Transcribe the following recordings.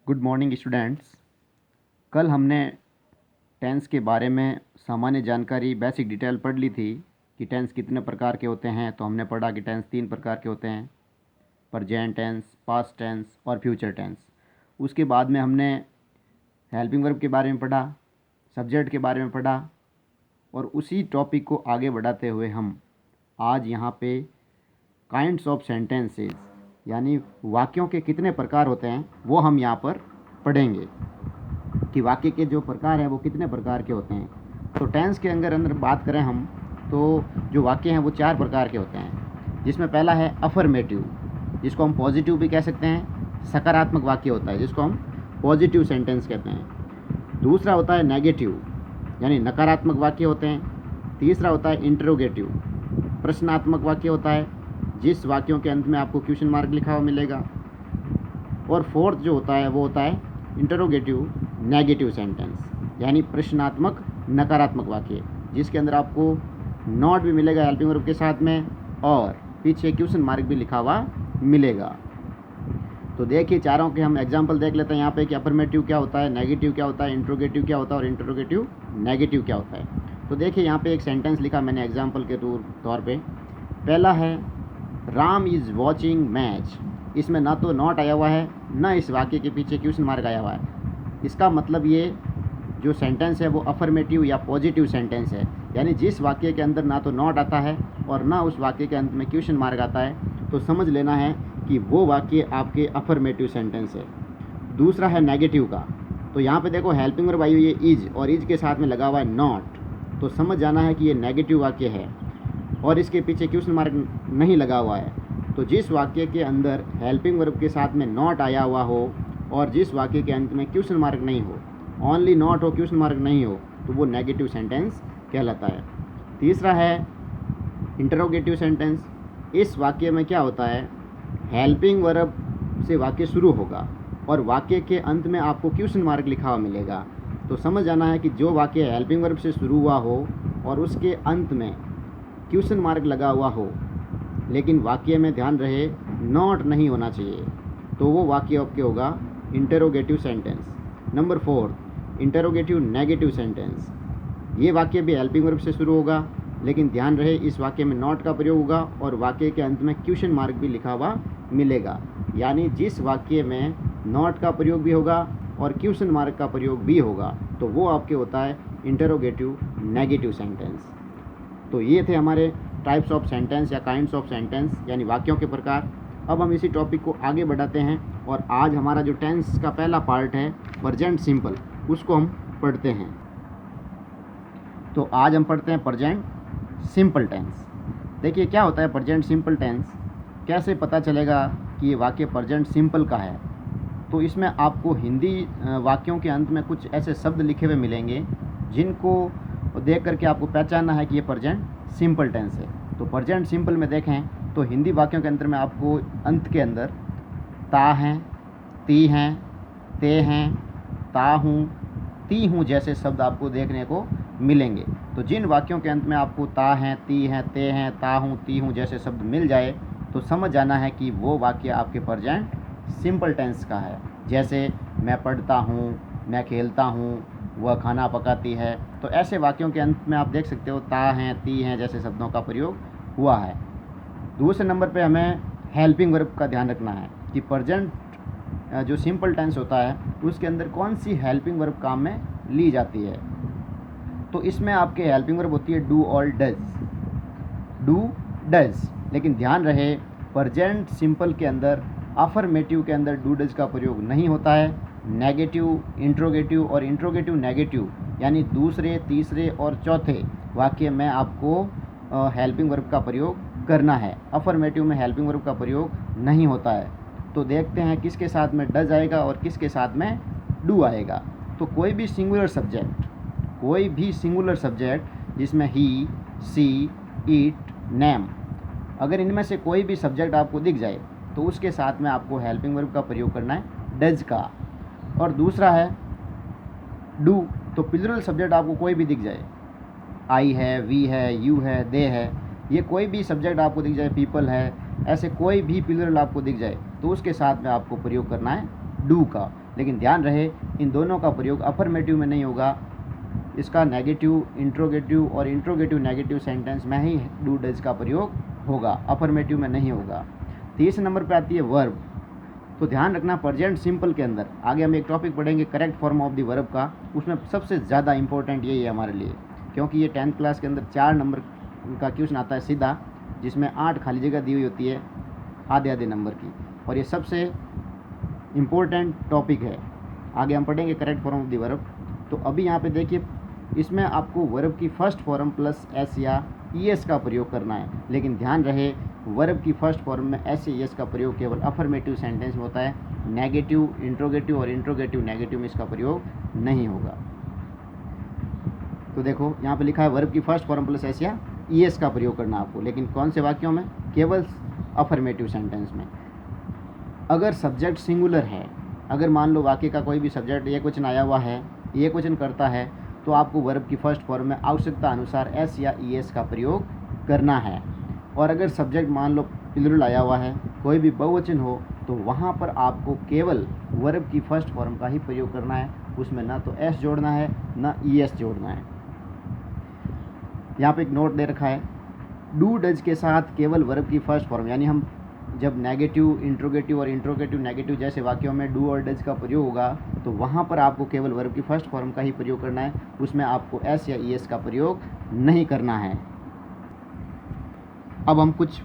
Good morning students. कल हमने tense के बारे में सामान्य जानकारी बेसिक डिटेल पढ़ ली थी कि टेंस कितने प्रकार के होते हैं। तो हमने पढ़ा कि टेंस 3 प्रकार के होते हैं, प्रेजेंट टेंस, पास्ट टेंस और फ्यूचर टेंस। उसके बाद में हमने हेल्पिंग वर्ब के बारे में पढ़ा, सब्जेक्ट के बारे में पढ़ा और उसी टॉपिक को आगे बढ़ाते हुए हम आज यहाँ पे काइंड्स ऑफ सेंटेंसेस यानी वाक्यों के कितने प्रकार होते हैं वो हम यहाँ पर पढ़ेंगे कि वाक्य के जो प्रकार हैं वो कितने प्रकार के होते हैं। तो टेंस के अंदर बात करें हम तो जो वाक्य हैं वो 4 प्रकार के होते हैं, जिसमें पहला है अफर्मेटिव, जिसको हम पॉजिटिव भी कह सकते हैं, सकारात्मक वाक्य होता है जिसको हम पॉजिटिव सेंटेंस कहते हैं। दूसरा होता है नेगेटिव यानी नकारात्मक वाक्य होते हैं। तीसरा होता है इंटरोगेटिव, प्रश्नात्मक वाक्य होता है जिस वाक्यों के अंत में आपको क्वेश्चन मार्क लिखा हुआ मिलेगा। और फोर्थ जो होता है वो होता है इंटरोगेटिव नेगेटिव सेंटेंस यानी प्रश्नात्मक नकारात्मक वाक्य, जिसके अंदर आपको नॉट भी मिलेगा हेल्पिंग वर्ब के साथ में और पीछे क्वेश्चन मार्क भी लिखा हुआ मिलेगा। तो देखिए चारों के हम एग्जाम्पल देख लेते हैं यहाँ पे कि अफर्मेटिव क्या होता है, नेगेटिव क्या होता है, इंटरोगेटिव क्या होता है और इंटरोगेटिव नेगेटिव क्या होता है। तो देखिए यहाँ पे एक सेंटेंस लिखा मैंने एग्जाम्पल के तौर पे। पहला है राम इज़ वॉचिंग मैच। इसमें ना तो नॉट आया हुआ है ना इस वाक्य के पीछे क्वेश्चन मार्क आया हुआ है। इसका मतलब ये जो सेंटेंस है वो अफर्मेटिव या पॉजिटिव सेंटेंस है, यानी जिस वाक्य के अंदर ना तो नॉट आता है और ना उस वाक्य के अंत में क्वेश्चन मार्क आता है तो समझ लेना है कि वो वाक्य आपके अफर्मेटिव सेंटेंस है। दूसरा है नेगेटिव का। तो यहाँ पे देखो हेल्पिंग वर्ब आई हुई है इज और इज के साथ में लगा हुआ है नॉट, तो समझ जाना है कि ये नेगेटिव वाक्य है और इसके पीछे क्वेश्चन मार्क नहीं लगा हुआ है। तो जिस वाक्य के अंदर हेल्पिंग वर्ब के साथ में नॉट आया हुआ हो और जिस वाक्य के अंत में क्वेश्चन मार्क नहीं हो, ओनली नॉट हो क्वेश्चन मार्क नहीं हो, तो वो नेगेटिव सेंटेंस कहलाता है। तीसरा है इंटरोगेटिव सेंटेंस। इस वाक्य में क्या होता है, हेल्पिंग वर्ब से वाक्य शुरू होगा और वाक्य के अंत में आपको क्वेश्चन मार्क लिखा हुआ मिलेगा। तो समझ जाना है कि जो वाक्य हेल्पिंग वर्ब से शुरू हुआ हो और उसके अंत में क्वेश्चन मार्क लगा हुआ हो लेकिन वाक्य में ध्यान रहे नॉट नहीं होना चाहिए, तो वो वाक्य आपके होगा interrogative sentence. Number 4 interrogative negative sentence. ये वाक्य भी हेल्पिंग वर्ब से शुरू होगा लेकिन ध्यान रहे इस वाक्य में नॉट का प्रयोग होगा और वाक्य के अंत में क्वेश्चन मार्क भी लिखा हुआ मिलेगा। यानी जिस वाक्य में नॉट का प्रयोग भी होगा और क्वेश्चन मार्क का प्रयोग भी होगा तो वो आपके होता है इंटरोगेटिव नेगेटिव सेंटेंस। तो ये थे हमारे टाइप्स ऑफ सेंटेंस या काइंड्स ऑफ सेंटेंस यानी वाक्यों के प्रकार। अब हम इसी टॉपिक को आगे बढ़ाते हैं और आज हमारा जो टेंस का पहला पार्ट है प्रेजेंट सिंपल, उसको हम पढ़ते हैं। तो आज हम पढ़ते हैं प्रेजेंट सिंपल टेंस। देखिए क्या होता है प्रेजेंट सिंपल टेंस, कैसे पता चलेगा कि ये वाक्य प्रेजेंट सिंपल का है। तो इसमें आपको हिंदी वाक्यों के अंत में कुछ ऐसे शब्द लिखे हुए मिलेंगे जिनको देख करके आपको पहचानना है कि ये प्रेजेंट सिंपल टेंस है। तो प्रेजेंट सिंपल में देखें तो हिंदी वाक्यों के अंदर में आपको अंत के अंदर ता हैं, ती हैं, ते हैं, ता हूँ, ती हूँ जैसे शब्द आपको देखने को मिलेंगे। तो जिन वाक्यों के अंत में आपको ता हैं, ती हैं, ते हैं, ता हूँ, ती हूँ जैसे शब्द मिल जाए तो समझ जाना है कि वो वाक्य आपके प्रेजेंट सिंपल टेंस का है। जैसे मैं पढ़ता हूँ, मैं खेलता हूँ, वह खाना पकाती है। तो ऐसे वाक्यों के अंत में आप देख सकते हो ता हैं, ती हैं जैसे शब्दों का प्रयोग हुआ है। दूसरे नंबर पे हमें हेल्पिंग वर्ब का ध्यान रखना है कि प्रेजेंट जो सिंपल टेंस होता है उसके अंदर कौन सी हेल्पिंग वर्ब काम में ली जाती है। तो इसमें आपके हेल्पिंग वर्ब होती है डू और डज, डू डज। लेकिन ध्यान रहे प्रेजेंट सिंपल के अंदर अफर्मेटिव के अंदर डू डज का प्रयोग नहीं होता है। नेगेटिव, इंट्रोगेटिव और इंट्रोगेटिव नेगेटिव यानी दूसरे, तीसरे और चौथे वाक्य में आपको हेल्पिंग वर्ब का प्रयोग करना है। अफर्मेटिव में हेल्पिंग वर्ब का प्रयोग नहीं होता है। तो देखते हैं किसके साथ में डज आएगा और किसके साथ में डू आएगा। तो कोई भी सिंगुलर सब्जेक्ट जिसमें ही, सी, इट, नेम, अगर इनमें से कोई भी सब्जेक्ट आपको दिख जाए तो उसके साथ में आपको हेल्पिंग वर्ब का प्रयोग करना है डज का। और दूसरा है डू। तो प्लूरल सब्जेक्ट आपको कोई भी दिख जाए, आई है, वी है, यू है, दे है, ये कोई भी सब्जेक्ट आपको दिख जाए, पीपल है, ऐसे कोई भी प्लूरल आपको दिख जाए तो उसके साथ में आपको प्रयोग करना है डू का। लेकिन ध्यान रहे इन दोनों का प्रयोग अफर्मेटिव में नहीं होगा, इसका नेगेटिव, इंट्रोगेटिव और इंट्रोगेटिव नेगेटिव सेंटेंस में ही डू डज का प्रयोग होगा, अफर्मेटिव में नहीं होगा। तीसरे नंबर पे आती है वर्ब। तो ध्यान रखना प्रेजेंट सिंपल के अंदर आगे हम एक टॉपिक पढ़ेंगे correct form of the verb का, उसमें सबसे ज़्यादा इंपॉर्टेंट यही है हमारे लिए, क्योंकि ये 10th क्लास के अंदर 4 नंबर का क्वेश्चन आता है सीधा, जिसमें 8 खाली जगह दी हुई होती है आधे आधे नंबर की, और ये सबसे इम्पोर्टेंट टॉपिक है। आगे हम पढ़ेंगे correct form of the verb. तो अभी यहाँ पे देखिए इसमें आपको वर्ब की फर्स्ट फॉर्म प्लस एस या ईएस का प्रयोग करना है, लेकिन ध्यान रहे वर्ब की फर्स्ट फॉर्म में एस या ईएस का प्रयोग केवल अफर्मेटिव सेंटेंस में होता है, नेगेटिव, इंट्रोगेटिव और इंट्रोगेटिव नेगेटिव में इसका प्रयोग नहीं होगा। तो देखो यहाँ पे लिखा है वर्ब की फर्स्ट फॉर्म प्लस एस या ईएस का प्रयोग करना आपको, लेकिन कौन से वाक्यों में? केवल अफर्मेटिव सेंटेंस में। अगर सब्जेक्ट सिंगुलर है, अगर मान लो वाक्य का कोई भी सब्जेक्ट एक वचन आया हुआ है, एक वचन करता है, तो आपको वर्ब की फर्स्ट फॉर्म में आवश्यकता अनुसार एस या ईएस का प्रयोग करना है। और अगर सब्जेक्ट मान लो प्लूरल आया हुआ है, कोई भी बहुवचन हो, तो वहाँ पर आपको केवल वर्ब की फर्स्ट फॉर्म का ही प्रयोग करना है, उसमें ना तो एस जोड़ना है ना ईएस जोड़ना है। यहाँ पे एक नोट दे रखा है, डू डज के साथ केवल वर्ब की फर्स्ट फॉर्म, यानी हम जब नेगेटिव, इंट्रोगेटिव और इंट्रोगेटिव नेगेटिव जैसे वाक्यों में डू और डज का प्रयोग होगा, तो वहाँ पर आपको केवल वर्ब की फर्स्ट फॉर्म का ही प्रयोग करना है, उसमें आपको एस या ईएस का प्रयोग नहीं करना है। अब हम कुछ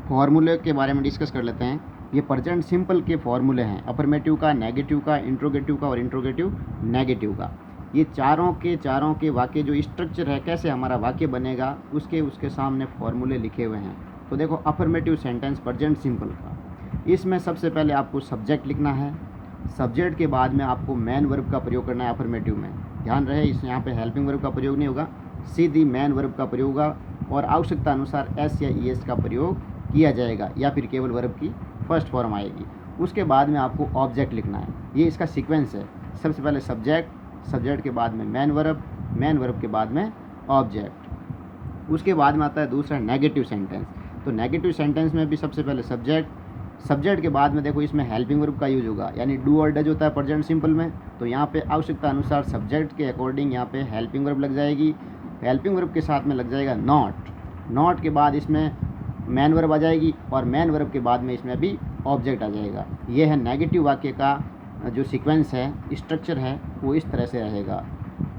फॉर्मूले के बारे में डिस्कस कर लेते हैं। ये प्रेजेंट सिंपल के फॉर्मूले हैं, अफर्मेटिव का, नेगेटिव का, इंट्रोगेटिव का और इंट्रोगेटिव नेगेटिव का। ये चारों के वाक्य जो स्ट्रक्चर है, कैसे हमारा वाक्य बनेगा, उसके सामने फॉर्मूले लिखे हुए हैं। तो देखो अफर्मेटिव सेंटेंस प्रेजेंट सिंपल का, इसमें सबसे पहले आपको सब्जेक्ट लिखना है, सब्जेक्ट के बाद में आपको मेन वर्ब का प्रयोग करना है अफर्मेटिव में। ध्यान रहे इस यहाँ पे हेल्पिंग वर्ब का प्रयोग नहीं होगा, सीधी मेन वर्ब का प्रयोग होगा, और आवश्यकता अनुसार एस या ईएस का प्रयोग किया जाएगा, या फिर केवल वर्ब की फर्स्ट फॉर्म आएगी। उसके बाद में आपको ऑब्जेक्ट लिखना है, ये इसका सीक्वेंस है। सबसे पहले सब्जेक्ट के बाद में मेन वर्ब के बाद में ऑब्जेक्ट। उसके बाद में आता है दूसरा नेगेटिव सेंटेंस। तो नेगेटिव सेंटेंस में भी सबसे पहले सब्जेक्ट के बाद में देखो इसमें हेल्पिंग वर्ब का यूज होगा, यानी डू और डज होता है प्रेजेंट सिंपल में, तो यहाँ पे आवश्यकता अनुसार सब्जेक्ट के अकॉर्डिंग यहाँ पे हेल्पिंग वर्ब लग जाएगी। हेल्पिंग वर्ब के साथ में लग जाएगा नॉट के बाद इसमें मेन वर्ब आ जाएगी, और मेन वर्ब के बाद में इसमें भी ऑब्जेक्ट आ जाएगा। ये है नेगेटिव वाक्य का जो सीक्वेंस है, स्ट्रक्चर है, वो इस तरह से रहेगा।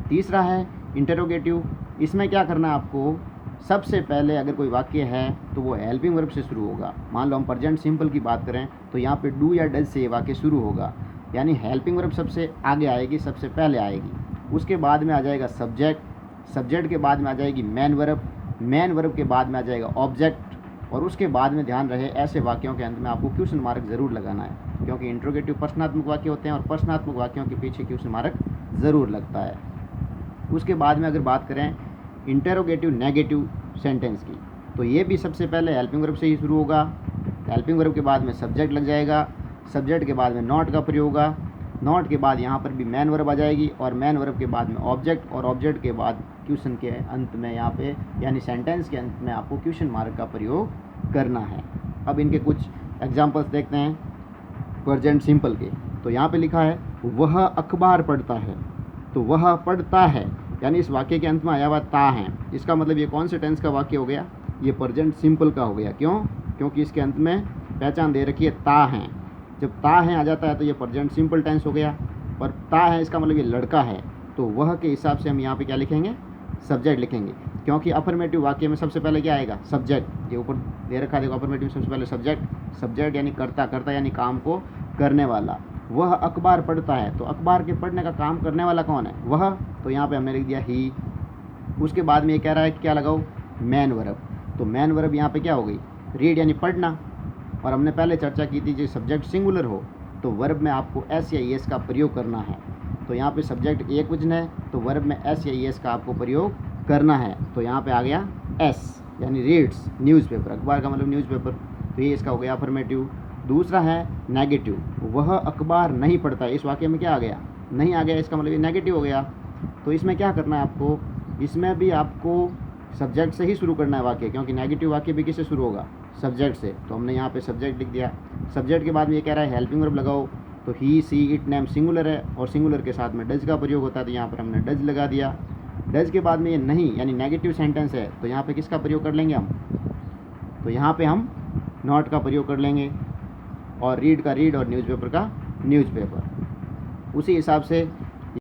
तीसरा है इंटरोगेटिव। इसमें क्या करना है आपको, सबसे पहले अगर कोई वाक्य है तो वो हेल्पिंग वर्ब से शुरू होगा। मान लो हम प्रेजेंट सिंपल की बात करें तो यहाँ पे डू या डज से ये वाक्य शुरू होगा, यानी हेल्पिंग वर्ब सबसे आगे आएगी, सबसे पहले आएगी। उसके बाद में आ जाएगा सब्जेक्ट के बाद में आ जाएगी मेन वर्ब के बाद में आ जाएगा ऑब्जेक्ट, और उसके बाद में ध्यान रहे ऐसे वाक्यों के अंत में आपको क्वेश्चन मार्क ज़रूर लगाना है, क्योंकि इंट्रोगेटिव प्रश्नात्मक वाक्य होते हैं और प्रश्नात्मक वाक्यों के पीछे क्वेश्चन मार्क ज़रूर लगता है। उसके बाद में अगर बात करें इंटरोगेटिव नेगेटिव सेंटेंस की, तो ये भी सबसे पहले हेल्पिंग वर्ब से ही शुरू होगा। हेल्पिंग वर्ब के बाद में सब्जेक्ट लग जाएगा, सब्जेक्ट के बाद में नॉट का प्रयोग होगा, नॉट के बाद यहाँ पर भी मेन वर्ब आ जाएगी, और मेन वर्ब के बाद में ऑब्जेक्ट, और ऑब्जेक्ट के बाद क्वेश्चन के अंत में यहाँ पे यानी सेंटेंस के अंत में आपको क्वेश्चन मार्क का प्रयोग करना है। अब इनके कुछ एग्जांपल्स देखते हैं प्रेजेंट सिंपल के। तो यहाँ पे लिखा है वह अखबार पढ़ता है, तो वह पढ़ता है यानी इस वाक्य के अंत में आया हुआ ता है, इसका मतलब ये कौन से टेंस का वाक्य हो गया, ये प्रेजेंट सिंपल का हो गया। क्यों? क्योंकि इसके अंत में पहचान दे रखी है ता है। जब ता है आ जाता है तो ये प्रेजेंट सिंपल टेंस हो गया, और ता है इसका मतलब ये लड़का है, तो वह के हिसाब से हम यहाँ पे क्या लिखेंगे, सब्जेक्ट लिखेंगे, क्योंकि अफर्मेटिव वाक्य में सबसे पहले क्या आएगा, सब्जेक्ट। ये ऊपर दे रखा है देखो, अफर्मेटिव सबसे पहले सब्जेक्ट यानी करता यानी काम को करने वाला। वह अखबार पढ़ता है, तो अखबार के पढ़ने का काम करने वाला कौन है, वह, तो यहाँ पे हमने लिख दिया ही। उसके बाद में ये कह रहा है कि क्या लगाओ, मेन वर्ब, तो मेन वर्ब यहाँ पे क्या हो गई, रीड यानी पढ़ना। और हमने पहले चर्चा की थी जो सब्जेक्ट सिंगुलर हो तो वर्ब में आपको एस या ईएस का प्रयोग करना है। तो यहाँ पे सब्जेक्ट एक वचन है तो वर्ब में एस या ईएस का आपको प्रयोग करना है। तो यहाँ पे आ गया एस यानी रीड्स, न्यूज़पेपर, अखबार का मतलब न्यूज़पेपर, तो ये इसका हो गया अफर्मेटिव। दूसरा है नेगेटिव, वह अखबार नहीं पढ़ता है, इस वाक्य में क्या आ गया, नहीं आ गया, इसका मतलब ये नेगेटिव हो गया। तो इसमें क्या करना है आपको, इसमें भी आपको सब्जेक्ट से ही शुरू करना है वाक्य, क्योंकि नेगेटिव वाक्य भी किससे शुरू होगा, सब्जेक्ट से। तो हमने यहाँ पे सब्जेक्ट लिख दिया। सब्जेक्ट के बाद में ये कह रहा है हेल्पिंग वर्ब लगाओ, तो ही सी इट नेम सिंगुलर है और सिंगुलर के साथ में डज का प्रयोग होता है, तो यहाँ पर हमने डज लगा दिया। डज के बाद में ये नहीं यानी नेगेटिव सेंटेंस है, तो यहाँ पे किसका प्रयोग कर लेंगे हम, तो यहाँ पे हम नॉट का प्रयोग कर लेंगे और रीड का रीड और न्यूज़पेपर का न्यूज़पेपर। उसी हिसाब से